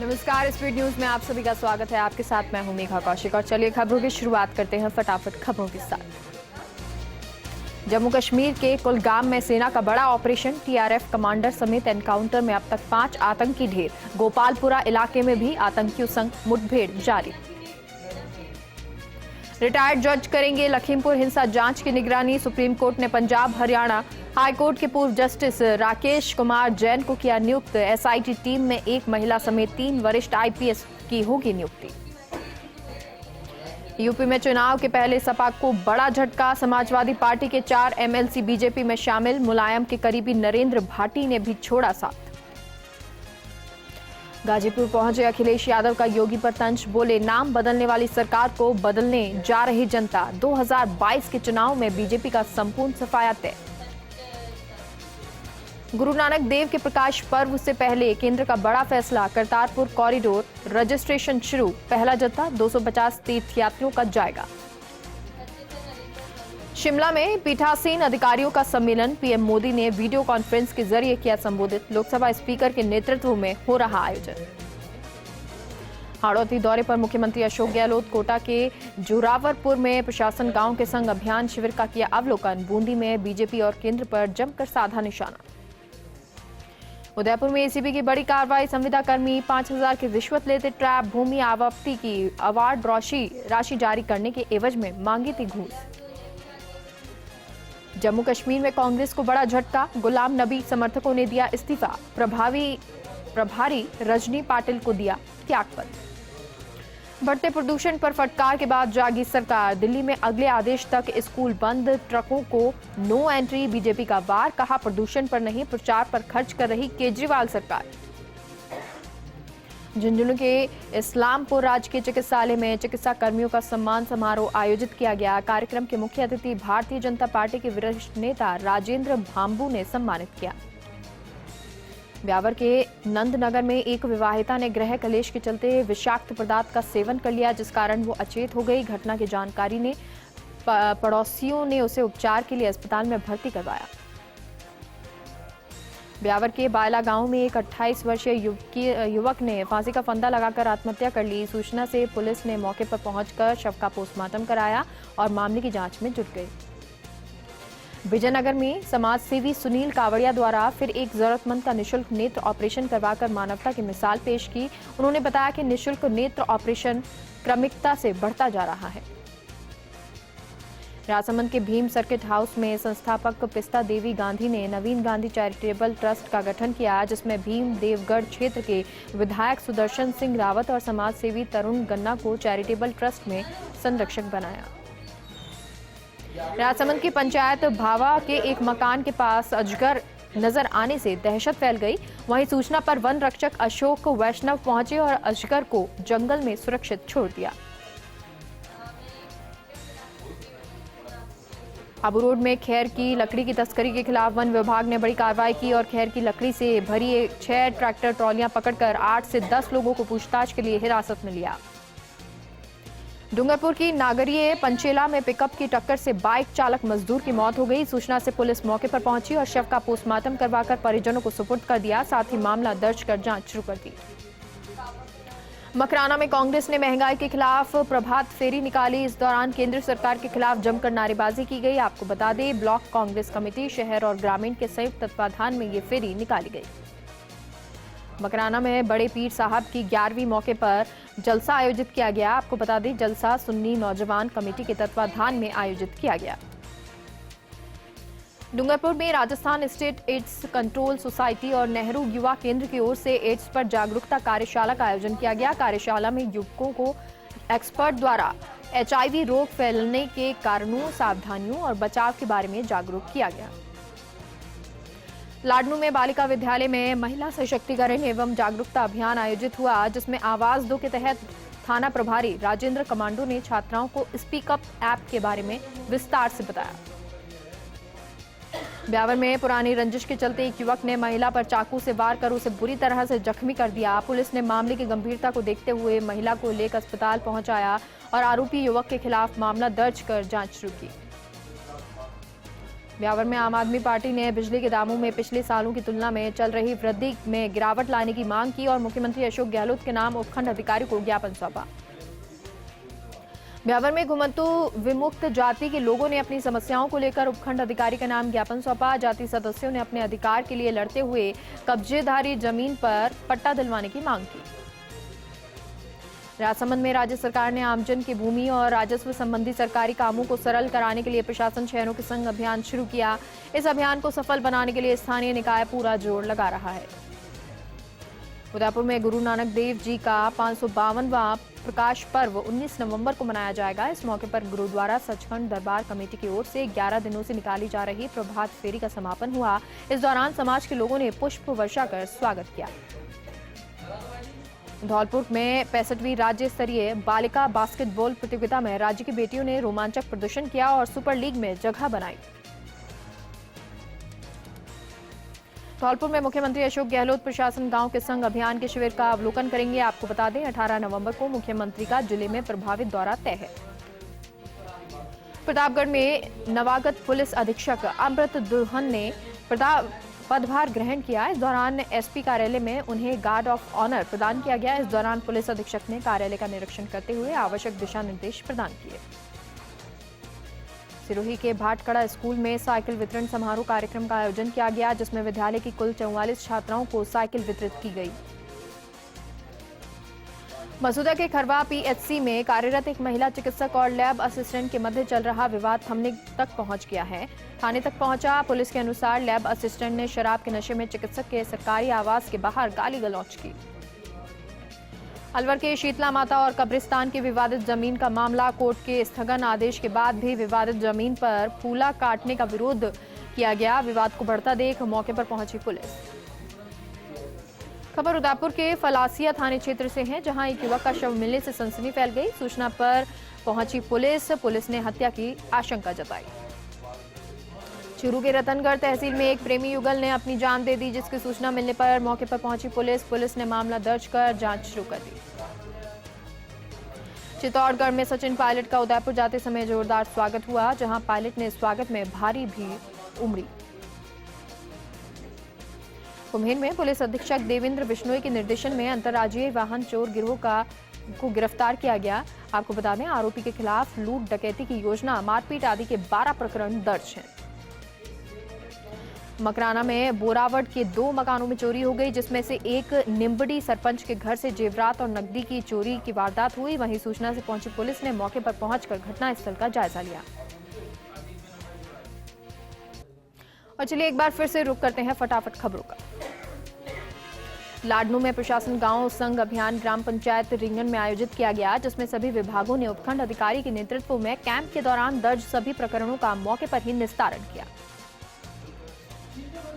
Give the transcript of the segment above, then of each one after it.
नमस्कार, speed news में आप सभी का स्वागत है। आपके साथ मैं हूं मेघा कौशिक और चलिए खबरों की शुरुआत करते हैं फटाफट खबरों के साथ। जम्मू कश्मीर के कुलगाम में सेना का बड़ा ऑपरेशन, टीआरएफ कमांडर समेत एनकाउंटर में अब तक 5 आतंकी ढेर। गोपालपुरा इलाके में भी आतंकियों संग मुठभेड़ जारी। रिटायर्ड जज करेंगे लखीमपुर हिंसा जांच की निगरानी। सुप्रीम कोर्ट ने पंजाब हरियाणा हाई कोर्ट के पूर्व जस्टिस राकेश कुमार जैन को किया नियुक्त। एसआईटी टीम में एक महिला समेत 3 वरिष्ठ आईपीएस की होगी नियुक्ति। यूपी में चुनाव के पहले सपा को बड़ा झटका। समाजवादी पार्टी के 4 एमएलसी बीजेपी में शामिल। मुलायम के करीबी नरेंद्र भाटी ने भी छोड़ा साथ। गाजीपुर पहुंचे अखिलेश यादव का योगी पर तंज, बोले नाम बदलने वाली सरकार को बदलने जा रही जनता। 2022 के चुनाव में बीजेपी का संपूर्ण सफाया तय। गुरु नानक देव के प्रकाश पर्व से पहले केंद्र का बड़ा फैसला, करतारपुर कॉरिडोर रजिस्ट्रेशन शुरू। पहला जत्था 250 तीर्थयात्रियों का जाएगा। शिमला में पीठासीन अधिकारियों का सम्मेलन, पीएम मोदी ने वीडियो कॉन्फ्रेंस के जरिए किया संबोधित। लोकसभा स्पीकर के नेतृत्व में हो रहा आयोजन। हाड़ौती दौरे पर मुख्यमंत्री अशोक गहलोत। कोटा के जोरावरपुर में प्रशासन गांव के संग अभियान शिविर का किया अवलोकन। बूंदी में बीजेपी और केंद्र पर जमकर साधा निशाना। उदयपुर में एसीबी की बड़ी कार्रवाई, संविदा कर्मी 5000 की रिश्वत लेते ट्रैप। भूमि आवंटी की अवार्ड राशि जारी करने के एवज में मांगी थी घूस। जम्मू कश्मीर में कांग्रेस को बड़ा झटका, गुलाम नबी समर्थकों ने दिया इस्तीफा। प्रभारी रजनी पाटिल को दिया त्यागपत्र। बढ़ते प्रदूषण पर फटकार के बाद जागी सरकार। दिल्ली में अगले आदेश तक स्कूल बंद, ट्रकों को नो एंट्री। बीजेपी का वार, कहा प्रदूषण पर नहीं प्रचार पर खर्च कर रही केजरीवाल सरकार। झुंझुनू के इस्लामपुर राजकीय चिकित्सालय में चिकित्सा कर्मियों का सम्मान समारोह आयोजित किया गया। कार्यक्रम के मुख्य अतिथि भारतीय जनता पार्टी के वरिष्ठ नेता राजेंद्र भाम्बू ने सम्मानित किया। ब्यावर के नंदनगर में एक विवाहिता ने गृह कलेश के चलते विषाक्त पदार्थ का सेवन कर लिया, जिस कारण वो अचेत हो गई। घटना की जानकारी ने पड़ोसियों ने उसे उपचार के लिए अस्पताल में भर्ती करवाया। ब्यावर के बायला गांव में एक 28 वर्षीय युवक ने फांसी का फंदा लगाकर आत्महत्या कर ली। सूचना से पुलिस ने मौके पर पहुंचकर शव का पोस्टमार्टम कराया और मामले की जांच में जुट गई। विजयनगर में समाज सेवी सुनील कावड़िया द्वारा फिर एक जरूरतमंद का निशुल्क नेत्र ऑपरेशन करवाकर मानवता की मिसाल पेश की। उन्होंने बताया कि निशुल्क नेत्र ऑपरेशन क्रमिकता से बढ़ता जा रहा है। राजसमंद के भीम सर्किट हाउस में संस्थापक पिस्ता देवी गांधी ने नवीन गांधी चैरिटेबल ट्रस्ट का गठन किया, जिसमें भीम देवगढ़ क्षेत्र के विधायक सुदर्शन सिंह रावत और समाज सेवी तरुण गन्ना को चैरिटेबल ट्रस्ट में संरक्षक बनाया। राजसमंद की पंचायत भावा के एक मकान के पास अजगर नजर आने से दहशत फैल गई। वहीं सूचना पर वन रक्षक अशोक वैष्णव पहुंचे और अजगर को जंगल में सुरक्षित छोड़ दिया। आबू रोड में खैर की लकड़ी की तस्करी के खिलाफ वन विभाग ने बड़ी कार्रवाई की और खैर की लकड़ी से भरी 6 ट्रैक्टर ट्रॉलियां पकड़कर 8 से 10 लोगों को पूछताछ के लिए हिरासत में लिया। डूंगरपुर की नागरिये पंचेला में पिकअप की टक्कर से बाइक चालक मजदूर की मौत हो गई। सूचना से पुलिस मौके पर पहुंची और शव का पोस्टमार्टम करवाकर परिजनों को सुपुर्द कर दिया। साथ ही मामला दर्ज कर जांच शुरू कर दी। मकराना में कांग्रेस ने महंगाई के खिलाफ प्रभात फेरी निकाली। इस दौरान केंद्र सरकार के खिलाफ जमकर नारेबाजी की गई। आपको बता दें, ब्लॉक कांग्रेस कमेटी शहर और ग्रामीण के संयुक्त तत्वाधान में ये फेरी निकाली गई। मकराना में बड़े पीर साहब की 11वीं मौके पर जलसा आयोजित किया गया। आपको बता दें, जलसा सुन्नी नौजवान कमेटी के तत्वाधान में आयोजित किया गया। डूंगरपुर में Rajasthan state AIDS control society और नेहरू युवा केंद्र की ओर से एड्स पर जागरूकता कार्यशाला का आयोजन किया गया। कार्यशाला में युवकों को एक्सपर्ट द्वारा एचआईवी रोग फैलने के कारणों, सावधानियों और बचाव के बारे में जागरूक किया गया। लाडनू में बालिका विद्यालय में महिला सशक्तिकरण एवं जागरूकता अभियान आयोजित हुआ, जिसमें आवाज दो के तहत थाना प्रभारी राजेंद्र कमांडो ने छात्राओं को स्पीक अप ऐप के बारे में विस्तार से बताया। ब्यावर में पुरानी रंजिश के चलते एक युवक ने महिला पर चाकू से वार कर उसे बुरी तरह से जख्मी कर दिया। पुलिस ने मामले की गंभीरता को देखते हुए महिला को लेकर अस्पताल पहुंचाया और आरोपी युवक के खिलाफ मामला दर्ज कर जांच शुरू की। ब्यावर में आम आदमी पार्टी ने बिजली के दामों में पिछले सालों की तुलना में चल रही वृद्धि में गिरावट लाने की मांग की और मुख्यमंत्री अशोक गहलोत के नाम उपखंड अधिकारी को ज्ञापन सौंपा। ब्यावर में घुमंतु विमुक्त जाति के लोगों ने अपनी समस्याओं को लेकर उपखंड अधिकारी का नाम ज्ञापन सौंपा। जाति सदस्यों ने अपने अधिकार के लिए लड़ते हुए कब्जेदारी जमीन पर पट्टा दिलवाने की मांग की। राजसमंद में राज्य सरकार ने आमजन की भूमि और राजस्व संबंधी सरकारी कामों को सरल कराने के लिए प्रशासन शहरों के संग अभियान शुरू किया। इस अभियान को सफल बनाने के लिए स्थानीय निकाय पूरा जोर लगा रहा है। उदयपुर में गुरु नानक देव जी का 552वां प्रकाश पर्व 19 नवंबर को मनाया जाएगा। इस मौके पर गुरुद्वारा सचखंड दरबार कमेटी की ओर से 11 दिनों से निकाली जा रही प्रभात फेरी का समापन हुआ। इस दौरान समाज के लोगों ने पुष्प वर्षा कर स्वागत किया। धौलपुर में 65वीं राज्य स्तरीय बालिका बास्केटबॉल प्रतियोगिता में राज्य की बेटियों ने रोमांचक प्रदर्शन किया और सुपर लीग में जगह बनाई। धौलपुर में मुख्यमंत्री अशोक गहलोत प्रशासन गांव के संग अभियान के शिविर का अवलोकन करेंगे। आपको बता दें 18 नवंबर को मुख्यमंत्री का जिले में प्रभावित दौरा तय है। प्रतापगढ़ में नवागत पुलिस अधीक्षक अमृत दुल्हन ने पदभार ग्रहण किया। इस दौरान एसपी कार्यालय में उन्हें गार्ड ऑफ ऑनर प्रदान किया गया। इस दौरान पुलिस अधीक्षक ने कार्यालय का निरीक्षण करते हुए आवश्यक दिशा निर्देश प्रदान किए। सिरोही के भाटकड़ा स्कूल में साइकिल वितरण समारोह कार्यक्रम का आयोजन किया गया, जिसमें विद्यालय की कुल 44 छात्राओं को साइकिल वितरित की गई। मसूदा के खरवा पीएचसी में कार्यरत एक महिला चिकित्सक और लैब असिस्टेंट के मध्य चल रहा विवाद थमने तक पहुंच गया है। थाने तक पहुंचा। पुलिस के अनुसार लैब असिस्टेंट ने शराब के नशे में चिकित्सक के सरकारी आवास के बाहर गाली गलौज की। अलवर के शीतला माता और कब्रिस्तान की विवादित जमीन का मामला कोर्ट के स्थगन आदेश के बाद भी विवादित जमीन पर फूला काटने का विरोध किया गया। विवाद को बढ़ता देख मौके पर पहुंची पुलिस। खबर उदयपुर के फलासिया थाने क्षेत्र से है, जहां एक युवक का शव मिलने से सनसनी फैल गई। सूचना पर पहुंची पुलिस ने हत्या की आशंका जताई। चूरू के रतनगढ़ तहसील में एक प्रेमी युगल ने अपनी जान दे दी, जिसकी सूचना मिलने पर मौके पर पहुंची पुलिस ने मामला दर्ज कर जांच शुरू कर दी। चित्तौड़गढ़ में सचिन पायलट का उदयपुर जाते समय जोरदार स्वागत हुआ, जहां पायलट ने स्वागत में भारी भीड़ उमड़ी। कुम्हेर में पुलिस अधीक्षक देवेंद्र बिश्नोई के निर्देशन में अंतर्राज्यीय वाहन चोर गिरोह को गिरफ्तार किया गया। आपको बता दें आरोपी के खिलाफ लूट, डकैती की योजना, मारपीट आदि के 12 प्रकरण दर्ज हैं। मकराना में बोरावट के 2 मकानों में चोरी हो गई, जिसमें से एक निम्बड़ी सरपंच के घर से जेवरात और नकदी की चोरी की वारदात हुई। वहीं सूचना से पहुंची पुलिस ने मौके पर पहुंचकर घटनास्थल का जायजा लिया। और चलिए एक बार फिर से रुक करते हैं फटाफट खबरों का। लाडनू में प्रशासन गांव संघ अभियान ग्राम पंचायत रिंगन में आयोजित किया गया, जिसमें सभी विभागों ने उपखंड अधिकारी के नेतृत्व में कैंप के दौरान दर्ज सभी प्रकरणों का मौके पर ही निस्तारण किया।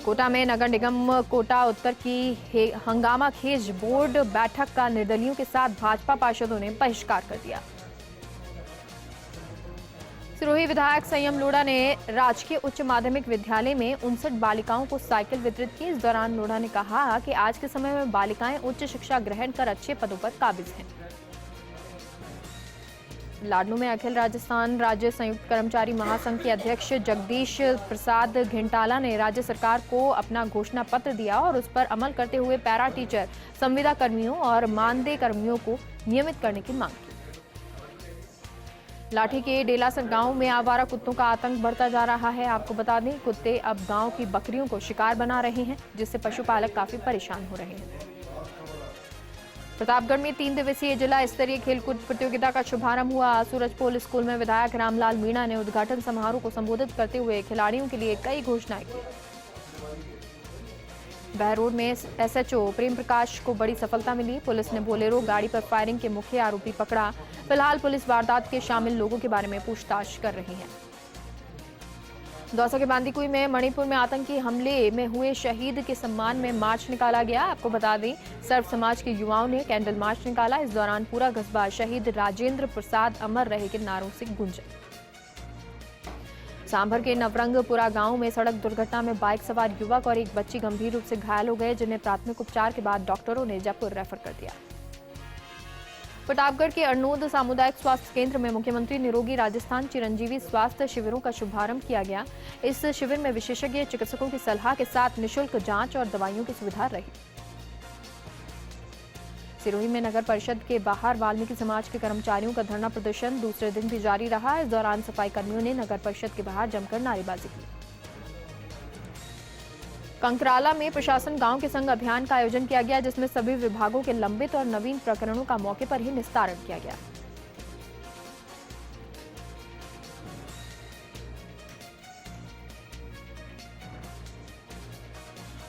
कोटा में नगर निगम कोटा उत्तर की हंगामा खेज बोर्ड बैठक का निर्दलियों के साथ भाजपा पार्षदों ने बहिष्कार कर दिया। सिरोही विधायक संयम लोढ़ा ने राजकीय उच्च माध्यमिक विद्यालय में 59 बालिकाओं को साइकिल वितरित की। इस दौरान लोढ़ा ने कहा कि आज के समय में बालिकाएं उच्च शिक्षा ग्रहण कर अच्छे पदों पर काबिज हैं। लाडनू में अखिल राजस्थान राज्य संयुक्त कर्मचारी महासंघ के अध्यक्ष जगदीश प्रसाद घिंटाला ने राज्य सरकार को अपना घोषणा पत्र दिया और उस पर अमल करते हुए पैरा टीचर, संविदा कर्मियों और मानदेय कर्मियों को नियमित करने की मांग की। लाठी के डेलासर गांव में आवारा कुत्तों का आतंक बढ़ता जा रहा है। आपको बता दें कुत्ते अब गांव की बकरियों को शिकार बना रहे हैं, जिससे पशुपालक काफी परेशान हो रहे हैं। प्रतापगढ़ में 3 दिवसीय जिला स्तरीय खेलकूद प्रतियोगिता का शुभारंभ हुआ। सूरजपोल स्कूल में विधायक रामलाल मीणा ने उद्घाटन समारोह को संबोधित करते हुए खिलाड़ियों के लिए कई घोषणाएं की। बहरोड में एसएचओ प्रेम प्रकाश को बड़ी सफलता मिली। पुलिस ने बोलेरो गाड़ी पर फायरिंग के मुख्य आरोपी पकड़ा। फिलहाल पुलिस वारदात के शामिल लोगों के बारे में पूछताछ कर रही है। दौसा के बांदीकुई में मणिपुर में आतंकी हमले में हुए शहीद के सम्मान में मार्च निकाला गया। आपको बता दें सर्व समाज के युवाओं ने कैंडल मार्च निकाला। इस दौरान पूरा कस्बा शहीद राजेंद्र प्रसाद अमर रहे के नारों से गूंजा। सांभर के नवरंगपुरा गांव में सड़क दुर्घटना में बाइक सवार युवक और एक बच्ची गंभीर रूप से घायल हो गए, जिन्हें प्राथमिक उपचार के बाद डॉक्टरों ने जयपुर रेफर कर दिया। प्रतापगढ़ के अरनोद सामुदायिक स्वास्थ्य केंद्र में मुख्यमंत्री निरोगी राजस्थान चिरंजीवी स्वास्थ्य शिविरों का शुभारंभ किया गया। इस शिविर में विशेषज्ञ चिकित्सकों की सलाह के साथ निःशुल्क जांच और दवाइयों की सुविधा रही। सिरोही में नगर परिषद के बाहर वाल्मीकि समाज के कर्मचारियों का धरना प्रदर्शन दूसरे दिन भी जारी रहा। इस दौरान सफाई कर्मियों ने नगर परिषद के बाहर जमकर नारेबाजी की। कंकराला में प्रशासन गांव के संग अभियान का आयोजन किया गया, जिसमें सभी विभागों के लंबित और नवीन प्रकरणों का मौके पर ही निस्तारण किया गया।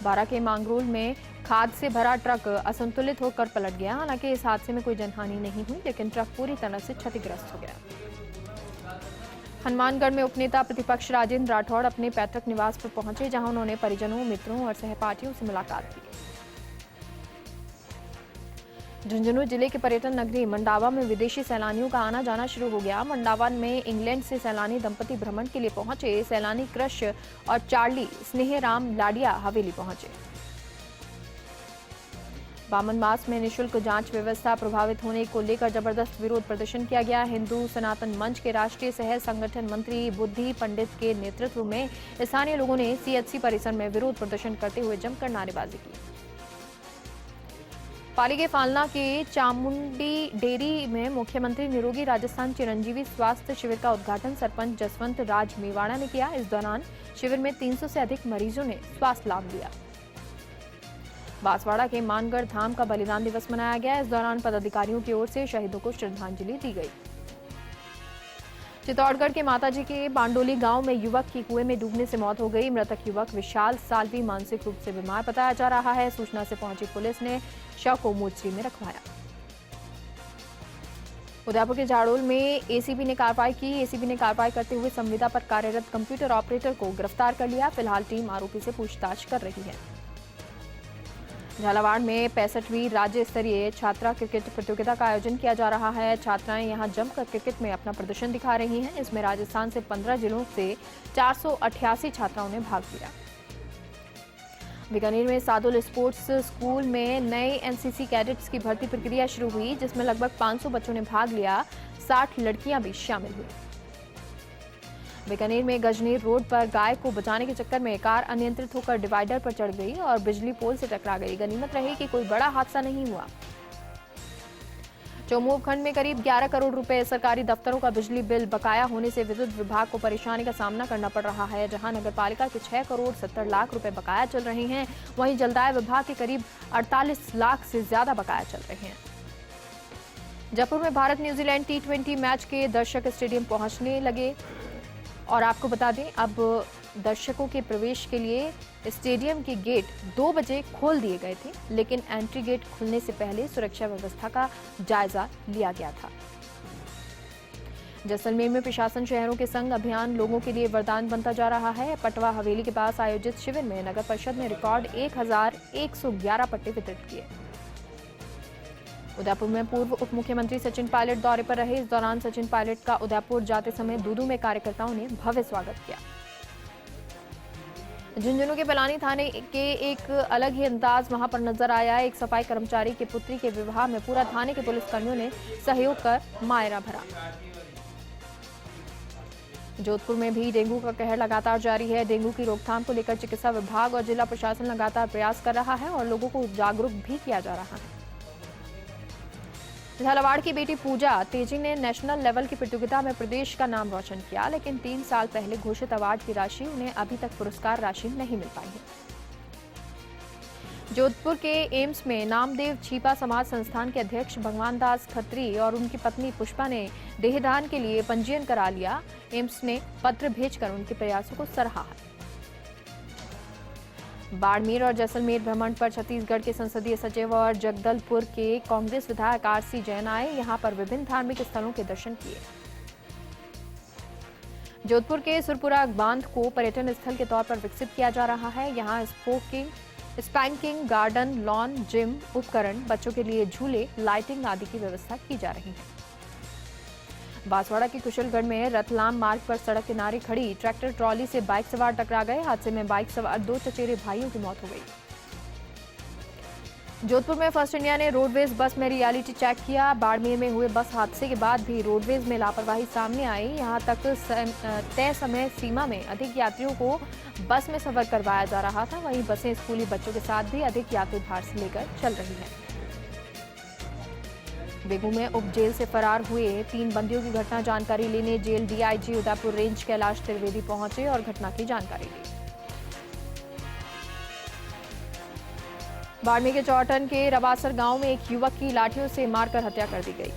बारा के मांगरोल में खाद से भरा ट्रक असंतुलित होकर पलट गया। हालांकि इस हादसे में कोई जनहानि नहीं हुई, लेकिन ट्रक पूरी तरह से क्षतिग्रस्त हो गया। हनुमानगढ़ में उपनेता प्रतिपक्ष राजेंद्र राठौड़ अपने पैतृक निवास पर पहुंचे, जहां उन्होंने परिजनों, मित्रों और सहपाठियों से मुलाकात की। झुंझुनू जिले के पर्यटन नगरी मंडावा में विदेशी सैलानियों का आना जाना शुरू हो गया। मंडावा में इंग्लैंड से सैलानी दंपति भ्रमण के लिए पहुंचे। सैलानी क्रश और चार्ली स्नेहराम लाडिया हवेली पहुंचे। बामन मास में निःशुल्क जांच व्यवस्था प्रभावित होने को लेकर जबरदस्त विरोध प्रदर्शन किया गया। हिंदू सनातन मंच के राष्ट्रीय सह संगठन मंत्री बुद्धि पंडित के नेतृत्व में स्थानीय लोगों ने सीएचसी परिसर में विरोध प्रदर्शन करते हुए जमकर नारेबाजी की। पाली के फालना के चामुंडी डेयरी में मुख्यमंत्री निरोगी राजस्थान चिरंजीवी स्वास्थ्य शिविर का उद्घाटन सरपंच जसवंत राज मेवाड़ा ने किया। इस दौरान शिविर में 300 से अधिक मरीजों ने स्वास्थ्य लाभ लिया। बांसवाड़ा के मानगढ़ धाम का बलिदान दिवस मनाया गया। इस दौरान पदाधिकारियों की ओर से शहीदों को श्रद्धांजलि दी गई। चित्तौड़गढ़ के माताजी के बांडोली गांव में युवक की कुएं में डूबने से मौत हो गई। मृतक युवक विशाल सालवी मानसिक रूप से बीमार बताया जा रहा है। सूचना से पहुंची पुलिस ने शव को मोर्चरी में रखवाया। उदयपुर के झाड़ोल में एसीबी ने कार्रवाई की। एसीबी ने कार्रवाई करते हुए संविदा पर कार्यरत कंप्यूटर ऑपरेटर को गिरफ्तार कर लिया। फिलहाल टीम आरोपी से पूछताछ कर रही है। झालावाड़ में 65वीं राज्य स्तरीय छात्रा क्रिकेट प्रतियोगिता का आयोजन किया जा रहा है। छात्राएं यहां जमकर क्रिकेट में अपना प्रदर्शन दिखा रही हैं। इसमें राजस्थान से 15 जिलों से 488 छात्राओं ने भाग लिया। बीकानेर में सादुल स्पोर्ट्स स्कूल में नए एनसीसी कैडेट्स की भर्ती प्रक्रिया शुरू हुई, जिसमें लगभग 500 बच्चों ने भाग लिया। 60 लड़कियां भी शामिल हुई। बीकानेर में गजनीर रोड पर गाय को बचाने के चक्कर में कार अनियंत्रित होकर डिवाइडर पर चढ़ गई और बिजली पोल से टकरा गई। गनीमत रही कि कोई बड़ा हादसा नहीं हुआ। चौमू उपखंड में करीब 11 करोड़ रुपए सरकारी दफ्तरों का बिजली बिल बकाया होने से विद्युत विभाग को परेशानी का सामना करना पड़ रहा है। जहां नगरपालिका के 6 करोड़ 70 लाख रुपए बकाया चल रहे हैं, वहीं जलदाय विभाग के करीब 48 लाख से ज्यादा बकाया चल रहे हैं। जयपुर में भारत न्यूजीलैंड T20 मैच के दर्शक स्टेडियम पहुंचने लगे और आपको बता दें, अब दर्शकों के प्रवेश के लिए स्टेडियम के गेट 2 बजे खोल दिए गए थे, लेकिन एंट्री गेट खुलने से पहले सुरक्षा व्यवस्था का जायजा लिया गया था। जैसलमेर में प्रशासन शहरों के संग अभियान लोगों के लिए वरदान बनता जा रहा है। पटवा हवेली के पास आयोजित शिविर में नगर परिषद ने रिकॉर्ड 1111 पट्टे वितरित किए। उदयपुर में पूर्व उप मुख्यमंत्री सचिन पायलट दौरे पर रहे। इस दौरान सचिन पायलट का उदयपुर जाते समय दूदू में कार्यकर्ताओं ने भव्य स्वागत किया। झुंझुनू के पलानी थाने के एक अलग ही अंदाज वहां पर नजर आया। एक सफाई कर्मचारी की पुत्री के विवाह में पूरा थाने के पुलिसकर्मियों ने सहयोग कर मायरा भरा। जोधपुर में भी डेंगू का कहर लगातार जारी है। डेंगू की रोकथाम को लेकर चिकित्सा विभाग और जिला प्रशासन लगातार प्रयास कर रहा है और लोगों को जागरूक भी किया जा रहा है। झालावाड़ की बेटी पूजा तेजी ने नेशनल लेवल की प्रतियोगिता में प्रदेश का नाम रोशन किया, लेकिन 3 साल पहले घोषित अवार्ड की राशि उन्हें अभी तक पुरस्कार राशि नहीं मिल पाई है। जोधपुर के एम्स में नामदेव छीपा समाज संस्थान के अध्यक्ष भगवान दास खत्री और उनकी पत्नी पुष्पा ने देहदान के लिए पंजीयन करा लिया। एम्स ने पत्र भेजकर उनके प्रयासों को सराहा है। बाड़मेर और जैसलमेर भ्रमण पर छत्तीसगढ़ के संसदीय सचिव और जगदलपुर के कांग्रेस विधायक आरसी जैन आए। यहां पर विभिन्न धार्मिक स्थलों के दर्शन किए। जोधपुर के सुरपुरा बांध को पर्यटन स्थल के तौर पर विकसित किया जा रहा है। यहां स्पैंकिंग, गार्डन, लॉन, जिम, उपकरण, बच्चों के लिए झूले, लाइटिंग आदि की व्यवस्था की जा रही है। बांसवाड़ा के कुशलगढ़ में रतलाम मार्ग पर सड़क किनारे खड़ी ट्रैक्टर ट्रॉली से बाइक सवार टकरा गए। हादसे में बाइक सवार 2 चचेरे भाइयों की मौत हो गई। जोधपुर में फर्स्ट इंडिया ने रोडवेज बस में रियलिटी चेक किया। बाड़मेर में हुए बस हादसे के बाद भी रोडवेज में लापरवाही सामने आई। यहां तक तय समय सीमा में अधिक यात्रियों को बस में सफर करवाया जा रहा था। वहीं बसें स्कूली बच्चों के साथ भी अधिक यात्री भार से लेकर चल रही हैं। बेगू में उप जेल से फरार हुए 3 बंदियों की घटना जानकारी लेने जेल डीआईजी उदयपुर रेंज कैलाश त्रिवेदी पहुंचे और घटना की जानकारी ली। बाड़मेर के चौटन के रवासर गांव में एक युवक की लाठियों से मारकर हत्या कर दी गई।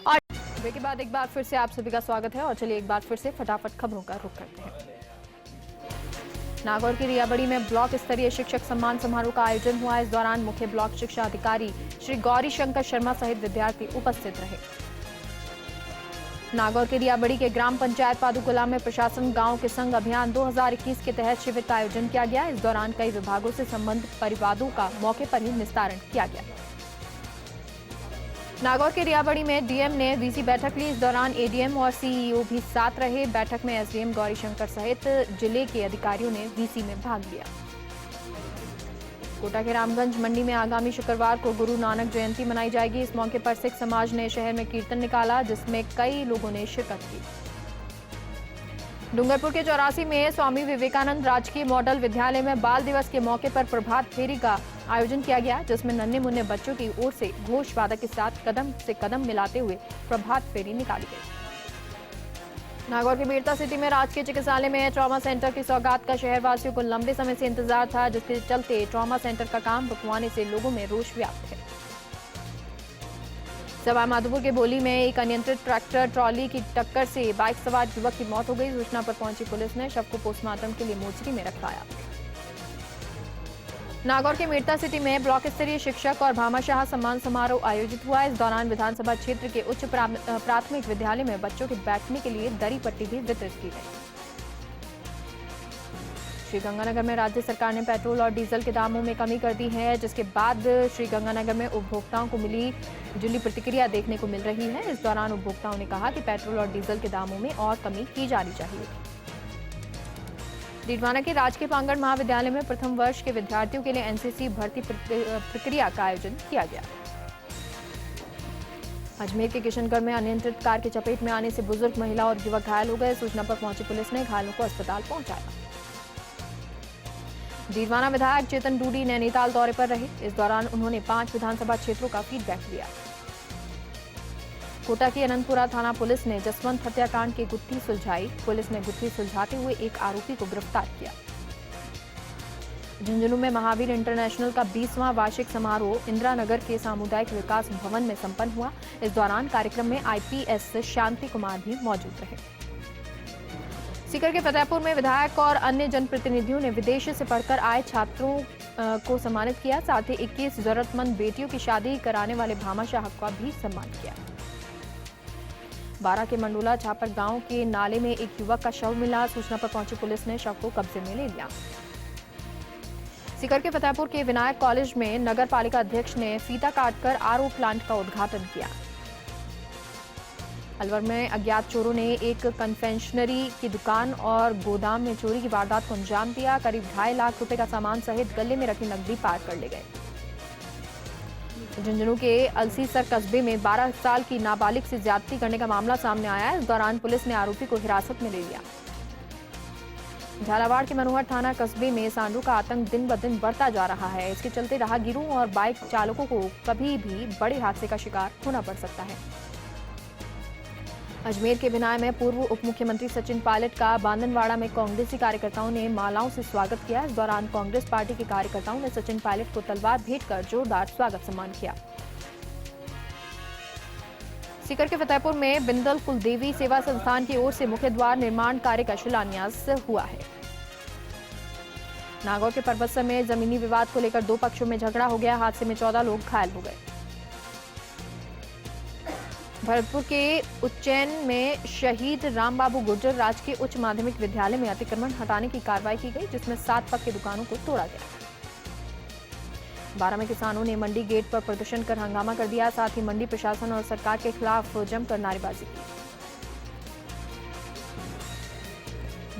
और ब्रेक के बाद एक बार फिर से आप सभी का स्वागत है और चलिए एक बार फिर से फटाफट खबरों का रुख करते हैं। नागौर की रियाबड़ी में ब्लॉक स्तरीय शिक्षक सम्मान समारोह का आयोजन हुआ। इस दौरान मुख्य ब्लॉक शिक्षा अधिकारी श्री गौरी शंकर शर्मा सहित विद्यार्थी उपस्थित रहे। नागौर के रियाबड़ी के ग्राम पंचायत पादुकुला में प्रशासन गांव के संग अभियान 2021 के तहत शिविर का आयोजन किया गया। इस दौरान कई विभागों से संबंधित परिवादों का मौके पर ही निस्तारण किया गया। नागौर के रियाबड़ी में डीएम ने वीसी बैठक ली। इस दौरान एडीएम और सीईओ भी साथ रहे। बैठक में एसडीएम गौरी शंकर सहित जिले के अधिकारियों ने वीसी में भाग लिया। कोटा के रामगंज मंडी में आगामी शुक्रवार को गुरु नानक जयंती मनाई जाएगी। इस मौके पर सिख समाज ने शहर में कीर्तन निकाला, जिसमें कई लोगों ने शिरकत की। डूंगरपुर के 84 में स्वामी विवेकानंद राजकीय मॉडल विद्यालय में बाल दिवस के मौके पर प्रभात फेरी का आयोजन किया गया, जिसमें नन्हे मुन्ने बच्चों की ओर से घोष वादक के साथ कदम से कदम मिलाते हुए प्रभात फेरी निकाली गई। नागौर के बीरता सिटी में राजकीय चिकित्सालय में ट्रॉमा सेंटर की सौगात का शहरवासियों को लंबे समय से इंतजार था, जिसके चलते ट्रॉमा सेंटर का काम रुकवाने से लोगों में रोष व्याप्त है। सवाईमाधोपुर के बोली में एक अनियंत्रित ट्रैक्टर ट्रॉली की टक्कर से बाइक सवार युवक की मौत हो गई। सूचना पर पहुंची पुलिस ने शव को पोस्टमार्टम के लिए मोर्चरी में रखवाया। नागौर के मीरता सिटी में ब्लॉक स्तरीय शिक्षक और भामाशाह सम्मान समारोह आयोजित हुआ। इस दौरान विधानसभा क्षेत्र के उच्च प्राथमिक विद्यालय में बच्चों के बैठने के लिए दरी पट्टी भी वितरित की गई। श्रीगंगानगर में राज्य सरकार ने पेट्रोल और डीजल के दामों में कमी कर दी है, जिसके बाद श्रीगंगानगर में उपभोक्ताओं को मिली जुली प्रतिक्रिया देखने को मिल रही है। इस दौरान उपभोक्ताओं ने कहा कि पेट्रोल और डीजल के दामों में और कमी की जानी चाहिए। डीडवाना के राजकीय पांगड़ महाविद्यालय में प्रथम वर्ष के विद्यार्थियों के लिए एनसीसी भर्ती प्रक्रिया का आयोजन किया गया। अजमेर के किशनगढ़ में अनियंत्रित कार की चपेट में आने से बुजुर्ग महिला और युवक घायल हो गए। सूचना पर पहुंची पुलिस ने घायलों को अस्पताल पहुंचाया। डीडवाना विधायक चेतन डूडी नैनीताल दौरे पर रहे। इस दौरान उन्होंने 5 विधानसभा क्षेत्रों का फीडबैक लिया। कोटा की अनंतपुरा थाना पुलिस ने जसवंत हत्याकांड की गुत्थी सुलझाई। पुलिस ने गुत्थी सुलझाते हुए एक आरोपी को गिरफ्तार किया। झुंझुनू में महावीर इंटरनेशनल का 20वां वार्षिक समारोह इंदिरानगर के सामुदायिक विकास भवन में संपन्न हुआ। इस दौरान कार्यक्रम में आईपीएस शांति कुमार भी मौजूद रहे। सीकर के फतेहपुर में विधायक और अन्य जनप्रतिनिधियों ने विदेश से पढ़कर आए छात्रों को सम्मानित किया। साथ ही 21 जरूरतमंद बेटियों की शादी कराने वाले भामाशाह का भी सम्मान किया। बारा के मंडोला छापर गांव के नाले में एक युवक का शव मिला। सूचना पर पहुंची पुलिस ने शव को कब्जे में ले लिया। सीकर के फतेहपुर के विनायक कॉलेज में नगर पालिका अध्यक्ष ने फीता काटकर आरओ प्लांट का उद्घाटन किया। अलवर में अज्ञात चोरों ने एक कन्फेक्शनरी की दुकान और गोदाम में चोरी की वारदात को अंजाम दिया। करीब 2.5 लाख रुपए का सामान सहित गले में रखी नकदी पार कर ले गए। झुंझुनू के अलसीसर कस्बे में 12 साल की नाबालिग से ज्यादती करने का मामला सामने आया। इस दौरान पुलिस ने आरोपी को हिरासत में ले लिया। झालावाड़ के मनोहर थाना कस्बे में सांडों का आतंक दिन ब दिन बढ़ता जा रहा है। इसके चलते राहगीरों और बाइक चालकों को कभी भी बड़े हादसे का शिकार होना पड़ सकता है। अजमेर के बिनाय में पूर्व उप मुख्यमंत्री सचिन पायलट का बांदनवाड़ा में कांग्रेसी कार्यकर्ताओं ने मालाओं से स्वागत किया। इस दौरान कांग्रेस पार्टी के कार्यकर्ताओं ने सचिन पायलट को तलवार भेंट कर जोरदार स्वागत सम्मान किया। सीकर के फतेहपुर में बिंदल कुलदेवी सेवा संस्थान की ओर से मुख्य द्वार निर्माण कार्य का शिलान्यास हुआ है। नागौर के परबत्सर में जमीनी विवाद को लेकर 2 पक्षों में झगड़ा हो गया। हादसे में 14 लोग घायल हो गए। भरतपुर के उज्जैन में शहीद रामबाबू गुर्जर राजकीय उच्च माध्यमिक विद्यालय में अतिक्रमण हटाने की कार्रवाई की गई, जिसमें 7 पक्की दुकानों को तोड़ा गया। बारा में किसानों ने मंडी गेट पर प्रदर्शन कर हंगामा कर दिया। साथ ही मंडी प्रशासन और सरकार के खिलाफ जमकर नारेबाजी की।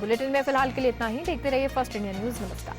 बुलेटिन में फिलहाल के लिए इतना ही। देखते रहिए फर्स्ट इंडिया न्यूज। नमस्कार।